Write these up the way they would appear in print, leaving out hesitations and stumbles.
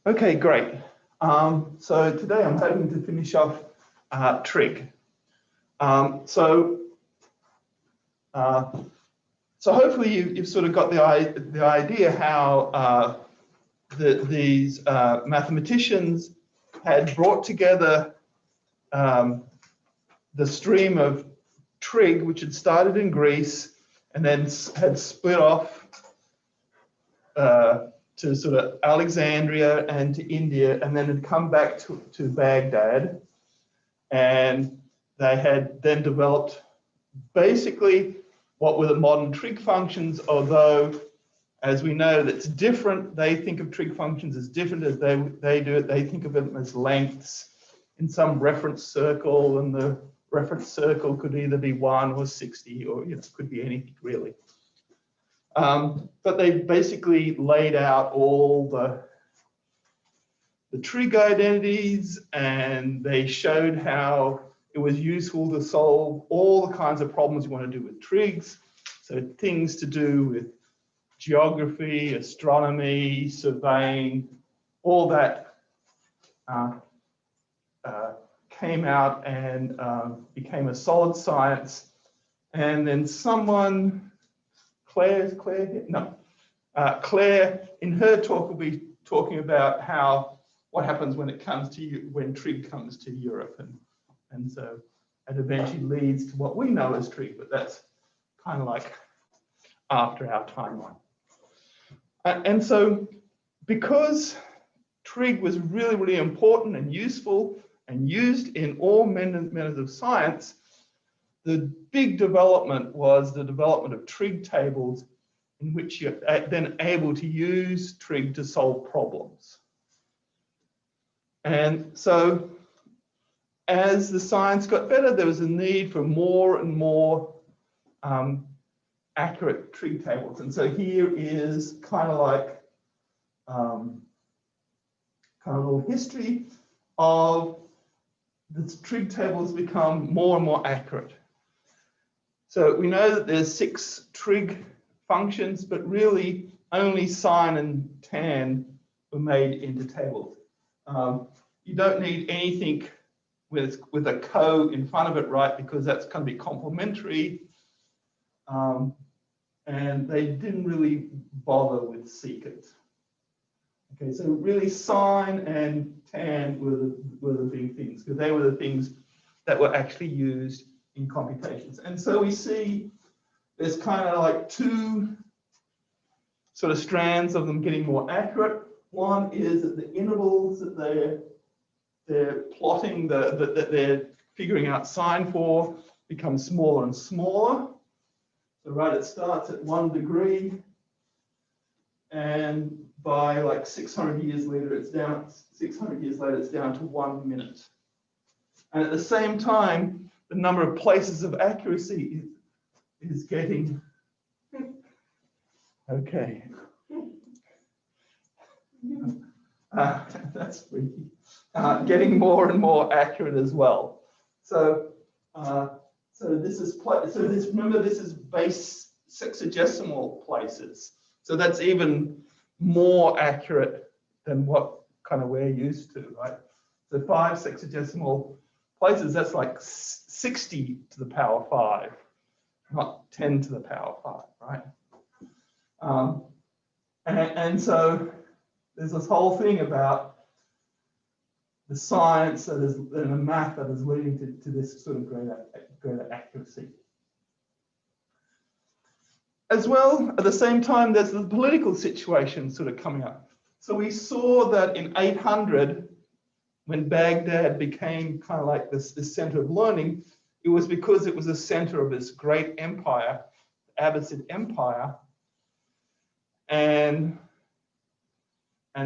Okay, great. So today I'm hoping to finish off Trig. So hopefully you've sort of got the idea how these mathematicians had brought together the stream of Trig, which had started in Greece and then had split off to sort of Alexandria and to India, and then had come back to Baghdad. And they had then developed basically what were the modern trig functions, although, as we know, that's different. They think of trig functions as different as they do it. They think of them as lengths in some reference circle, and the reference circle could either be 1 or 60, or it could be anything really. But they basically laid out all the trig identities, and they showed how it was useful to solve all the kinds of problems you want to do with trigs. So things to do with geography, astronomy, surveying, all that came out and became a solid science. And then someone, Claire, in her talk will be talking about what happens when when trig comes to Europe, and so it eventually leads to what we know as trig, but that's kind of like after our timeline. And so because trig was really, really important and useful and used in all methods of science, the big development was the development of trig tables, in which you're then able to use trig to solve problems. And so as the science got better, there was a need for more and more accurate trig tables. And so here is kind of like a little history of the trig tables become more and more accurate. So we know that there's 6 trig functions, but really only sine and tan were made into tables. You don't need anything with a co in front of it, right? Because that's going to be complementary. And they didn't really bother with secant. Okay, so really sine and tan were the big things, because they were the things that were actually used in computations. And so we see there's kind of like 2 sort of strands of them getting more accurate. One is that the intervals that they're plotting, that they're figuring out sine for, become smaller and smaller. So right, it starts at 1 degree, and by like 600 years later, it's down. 600 years later, it's down to 1 minute. And at the same time, the number of places of accuracy is getting okay. That's freaky. Getting more and more accurate as well. So, remember, this is base sexagesimal places. So that's even more accurate than what kind of we're used to, right? So 5 sexagesimal places, that's like 60 to the power 5, not 10 to the power 5, right? And so there's this whole thing about the science and the math that is leading to this sort of greater accuracy. As well, at the same time, there's the political situation sort of coming up. So we saw that in 800, when Baghdad became kind of like this center of learning, it was because it was a center of this great empire, the Abbasid Empire. And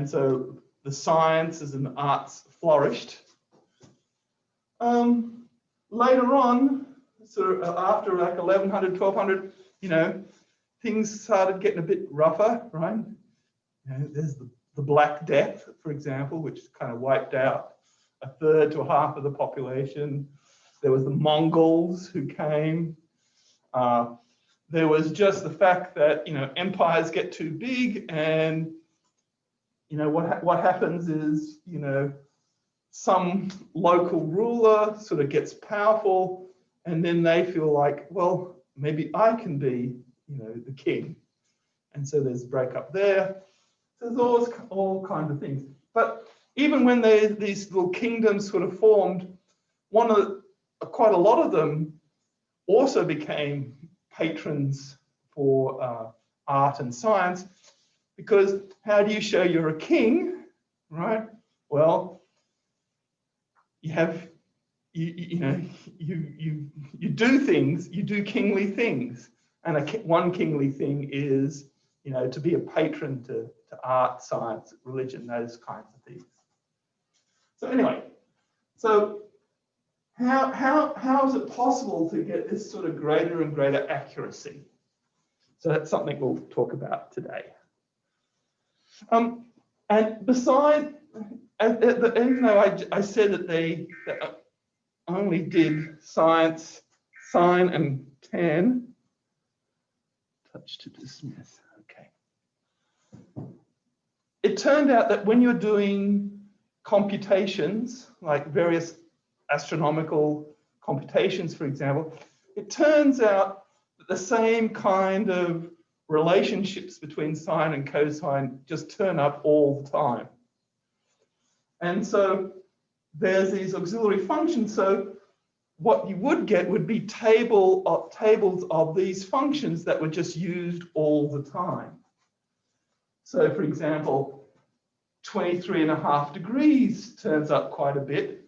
so the sciences and the arts flourished. Later on, sort of after like 1100, 1200, things started getting a bit rougher, right? There's the Black Death, for example, which kind of wiped out 1/3 to 1/2 of the population. There was the Mongols who came. There was just the fact that empires get too big, and you know, what happens is, you know, some local ruler sort of gets powerful, and then they feel like, well, maybe I can be, you know, the king. And so there's breakup there. So there's all kinds of things. But even when these little kingdoms sort of formed, quite a lot of them also became patrons for art and science, because how do you show you're a king, right? Well, you have, you know, you do things, you do kingly things, and one kingly thing is, you know, to be a patron to art, science, religion, those kinds of things. So anyway, so how is it possible to get this sort of greater and greater accuracy? So that's something we'll talk about today. And beside, even though I said that they only did science, sine, and tan, touch to dismiss, okay. It turned out that when you're doing computations, like various astronomical computations, for example, it turns out that the same kind of relationships between sine and cosine just turn up all the time. And so there's these auxiliary functions. So what you would get would be tables of these functions that were just used all the time. So for example, 23.5 degrees turns up quite a bit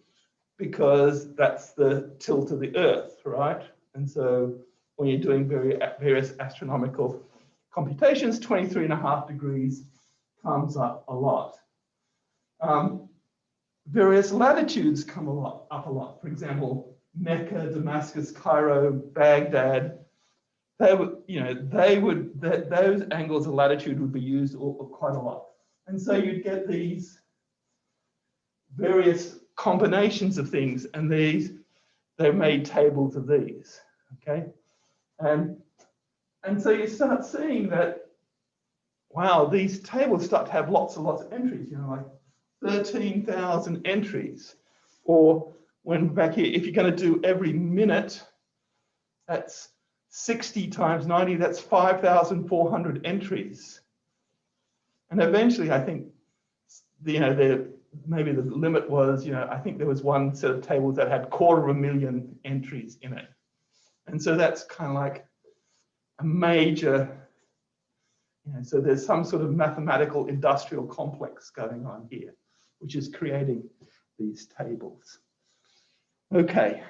because that's the tilt of the Earth, right? And so when you're doing various astronomical computations, 23.5 degrees comes up a lot. Various latitudes come up a lot. For example, Mecca, Damascus, Cairo, Baghdad. Those angles of latitude would be used quite a lot. And so you'd get these various combinations of things, and they made tables of these, okay? And so you start seeing that, wow, these tables start to have lots and lots of entries, you know, like 13,000 entries. Or when back here, if you're going to do every minute, that's 60 times 90, that's 5,400 entries. And eventually, I think, you know, maybe the limit was, you know, I think there was one set of tables that had 250,000 entries in it. And so that's kind of like a major, you know, so there's some sort of mathematical industrial complex going on here, which is creating these tables. Okay.